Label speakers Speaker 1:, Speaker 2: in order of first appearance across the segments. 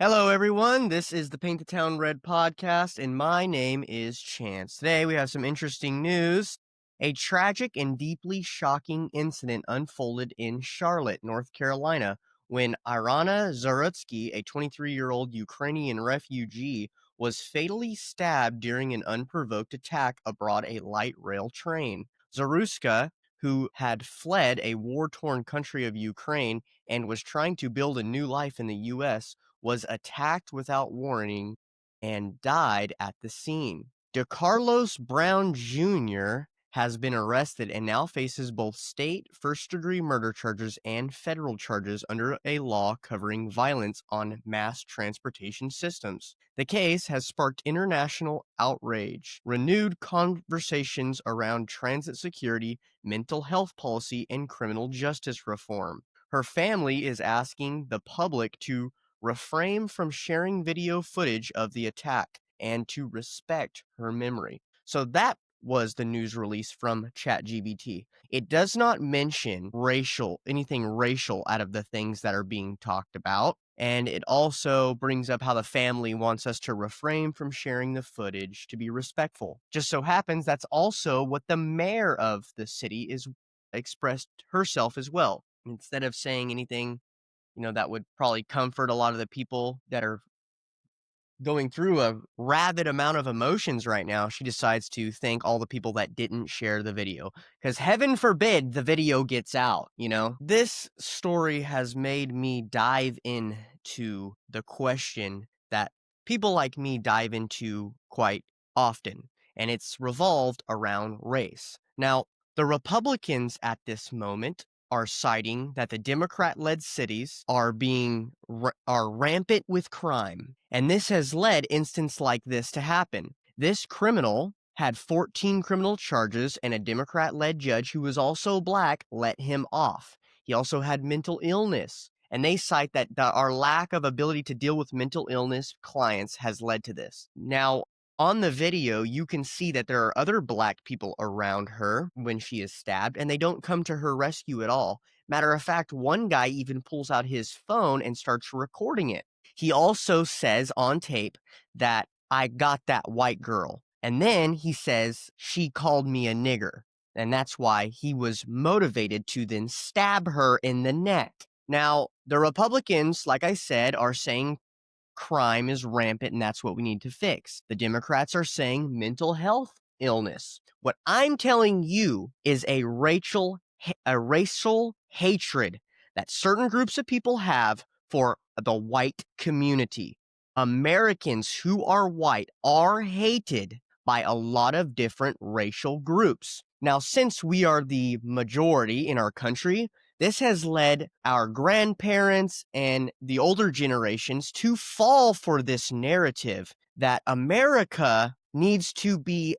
Speaker 1: Hello, everyone. This is the Paint the Town Red podcast, and my name is Chance. Today, we have some interesting news. A tragic and deeply shocking incident unfolded in Charlotte, North Carolina, when Irina Zarutsky, a 23-year-old Ukrainian refugee, was fatally stabbed during an unprovoked attack aboard a light rail train. Zaruska, who had fled a war-torn country of Ukraine and was trying to build a new life in the U.S., was attacked without warning and died at the scene. DeCarlos Brown Jr. has been arrested and now faces both state first-degree murder charges and federal charges under a law covering violence on mass transportation systems. The case has sparked international outrage, renewed conversations around transit security, mental health policy, and criminal justice reform. Her family is asking the public to refrain from sharing video footage of the attack and to respect her memory. So that was the news release from ChatGPT. It does not mention anything racial out of the things that are being talked about. And it also brings up how the family wants us to refrain from sharing the footage to be respectful. Just so happens that's also what the mayor of the city is expressed herself as well. Instead of saying anything that would probably comfort a lot of the people that are going through a rabid amount of emotions right now. She decides to thank all the people that didn't share the video, because heaven forbid the video gets out. This story has made me dive into the question that people like me dive into quite often, and it's revolved around race. Now, the Republicans at this moment are citing that the Democrat-led cities are rampant with crime, and this has led instances like this to happen. This criminal had 14 criminal charges, and a Democrat-led judge who was also black let him off. He also had mental illness, and they cite that our lack of ability to deal with mental illness clients has led to this. Now, on the video, you can see that there are other black people around her when she is stabbed, and they don't come to her rescue at all. Matter of fact, one guy even pulls out his phone and starts recording it. He also says on tape that I got that white girl. And then he says she called me a nigger. And that's why he was motivated to then stab her in the neck. Now, the Republicans, like I said, are saying crime is rampant and that's what we need to fix. The Democrats are saying mental health illness. What I'm telling you is a racial hatred that certain groups of people have for the white community. Americans who are white are hated by a lot of different racial groups. Now, since we are the majority in our country, this has led our grandparents and the older generations to fall for this narrative that America needs to be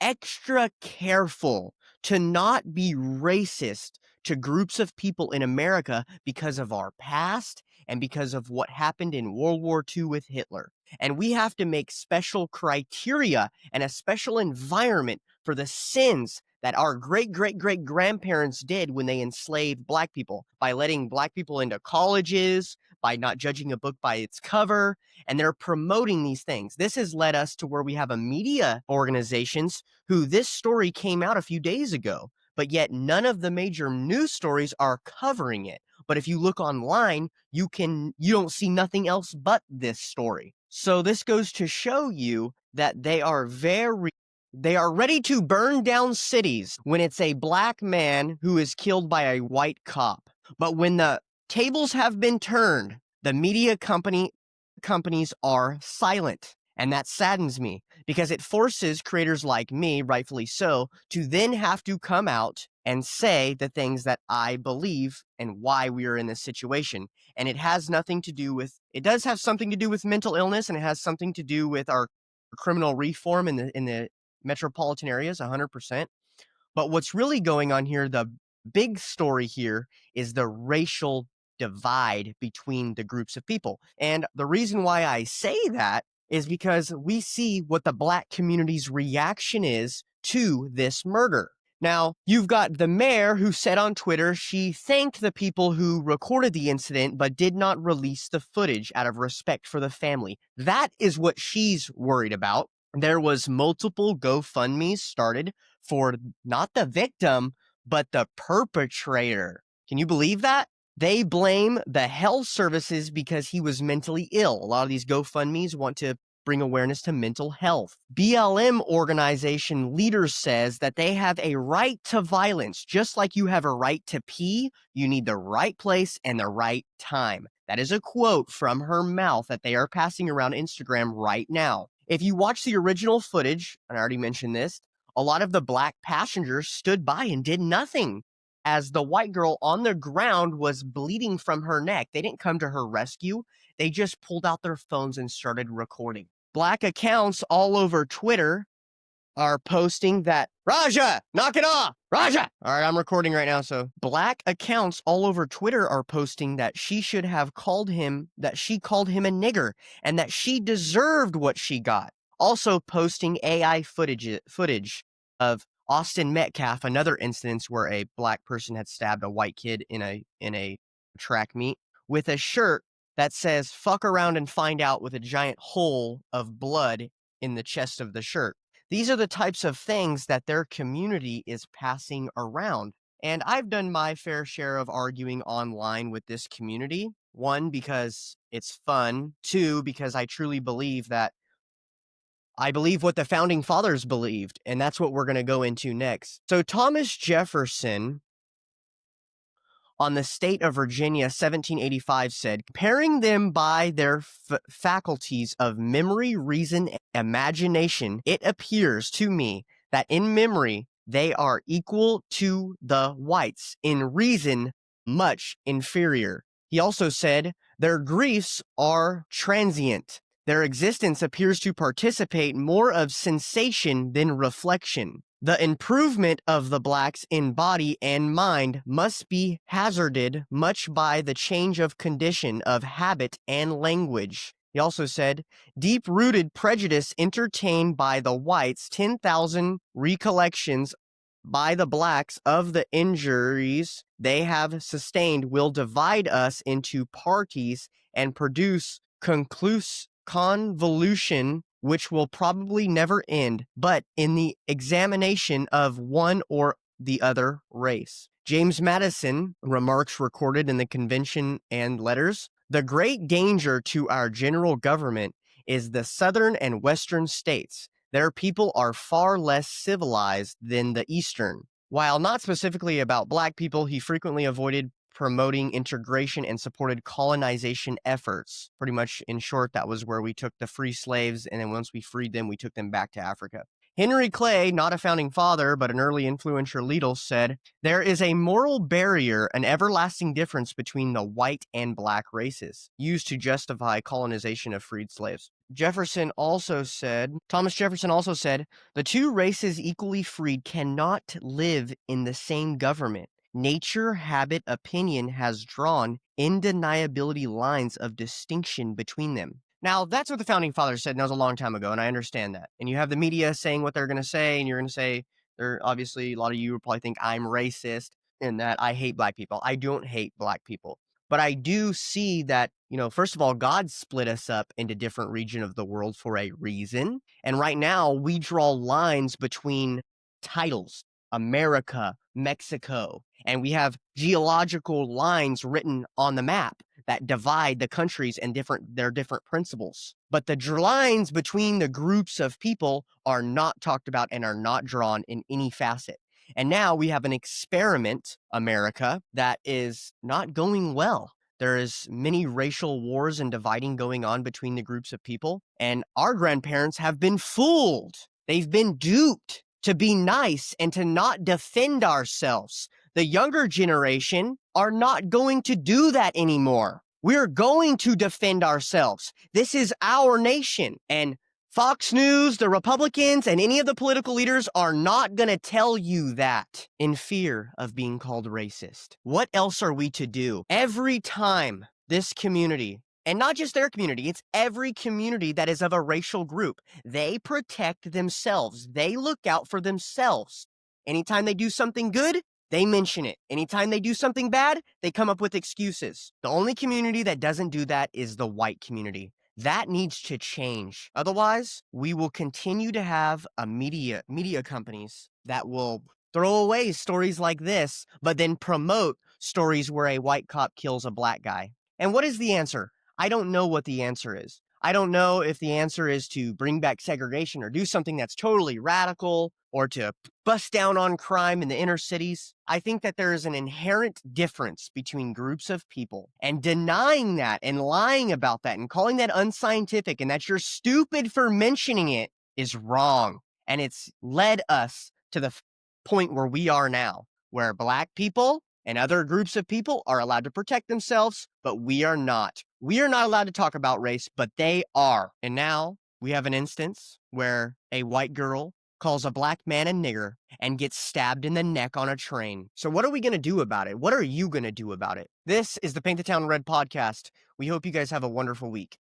Speaker 1: extra careful to not be racist to groups of people in America because of our past and because of what happened in World War II with Hitler. And we have to make special criteria and a special environment for the sins that our great-great-great-grandparents did when they enslaved black people by letting black people into colleges, by not judging a book by its cover, and they're promoting these things. This has led us to where we have a media organizations who this story came out a few days ago, but yet none of the major news stories are covering it. But if you look online, you don't see nothing else but this story. So this goes to show you that they are ready to burn down cities when it's a black man who is killed by a white cop. But when the tables have been turned, the media companies are silent. And that saddens me because it forces creators like me, rightfully so, to then have to come out and say the things that I believe and why we are in this situation. And it does have something to do with mental illness, and it has something to do with our criminal reform in the metropolitan areas, 100%. But what's really going on here, the big story here, is the racial divide between the groups of people. And the reason why I say that is because we see what the black community's reaction is to this murder. Now, you've got the mayor who said on Twitter she thanked the people who recorded the incident but did not release the footage out of respect for the family. That is what she's worried about. There was multiple GoFundMes started for not the victim, but the perpetrator. Can you believe that? They blame the health services because he was mentally ill. A lot of these GoFundMes want to bring awareness to mental health. BLM organization leaders says that they have a right to violence. Just like you have a right to pee, you need the right place and the right time. That is a quote from her mouth that they are passing around Instagram right now. If you watch the original footage, and I already mentioned this, a lot of the black passengers stood by and did nothing as the white girl on the ground was bleeding from her neck. They didn't come to her rescue. They just pulled out their phones and started recording. Black accounts all over Twitter are posting that, Raja, knock it off, Raja. All right, I'm recording right now. So black accounts all over Twitter are posting that she should have called him, that she called him a nigger and that she deserved what she got. Also posting AI footage of Austin Metcalf, another instance where a black person had stabbed a white kid in a track meet with a shirt that says fuck around and find out with a giant hole of blood in the chest of the shirt. These are the types of things that their community is passing around. And I've done my fair share of arguing online with this community. One, because it's fun. Two, because I truly believe that I believe what the founding fathers believed. And that's what we're going to go into next. So Thomas Jefferson on the state of Virginia, 1785, said, comparing them by their faculties of memory, reason, and imagination, it appears to me that in memory they are equal to the whites, in reason much inferior. He also said, their griefs are transient. Their existence appears to participate more of sensation than reflection. The improvement of the blacks in body and mind must be hazarded much by the change of condition of habit and language. He also said, deep-rooted prejudice entertained by the whites, 10,000 recollections by the blacks of the injuries they have sustained will divide us into parties and produce convolution which will probably never end, but in the examination of one or the other race. James Madison remarks recorded in the convention and letters, the great danger to our general government is the southern and western states. Their people are far less civilized than the eastern. While not specifically about black people, he frequently avoided promoting integration and supported colonization efforts. Pretty much, in short, that was where we took the free slaves, and then once we freed them, we took them back to Africa. Henry Clay, not a founding father, but an early influential leader, said, there is a moral barrier, an everlasting difference between the white and black races, used to justify colonization of freed slaves. Thomas Jefferson also said, the two races equally freed cannot live in the same government. Nature, habit, opinion has drawn indeniability lines of distinction between them. Now, that's what the founding fathers said, and that was a long time ago, and I understand that. And you have the media saying what they're going to say, and you're going to say, obviously, a lot of you will probably think I'm racist and that I hate black people. I don't hate black people. But I do see that, first of all, God split us up into different regions of the world for a reason. And right now, we draw lines between titles, America, Mexico, and we have geological lines written on the map that divide the countries and their different principles. But the lines between the groups of people are not talked about and are not drawn in any facet. And now we have an experiment, America, that is not going well. There is many racial wars and dividing going on between the groups of people. And our grandparents have been fooled. They've been duped to be nice and to not defend ourselves. The younger generation are not going to do that anymore. We're going to defend ourselves. This is our nation. And Fox News, the Republicans, and any of the political leaders are not going to tell you that in fear of being called racist. What else are we to do? Every time this community, and not just their community, it's every community that is of a racial group, they protect themselves. They look out for themselves. Anytime they do something good, they mention it. Anytime they do something bad, they come up with excuses. The only community that doesn't do that is the white community. That needs to change. Otherwise, we will continue to have a media companies that will throw away stories like this, but then promote stories where a white cop kills a black guy. And what is the answer? I don't know what the answer is. I don't know if the answer is to bring back segregation or do something that's totally radical or to bust down on crime in the inner cities. I think that there is an inherent difference between groups of people, and denying that and lying about that and calling that unscientific and that you're stupid for mentioning it is wrong. And it's led us to the point where we are now, where black people and other groups of people are allowed to protect themselves, but we are not. We are not allowed to talk about race, but they are. And now we have an instance where a white girl calls a black man a nigger and gets stabbed in the neck on a train. So what are we going to do about it? What are you going to do about it? This is the Paint the Town Red podcast. We hope you guys have a wonderful week.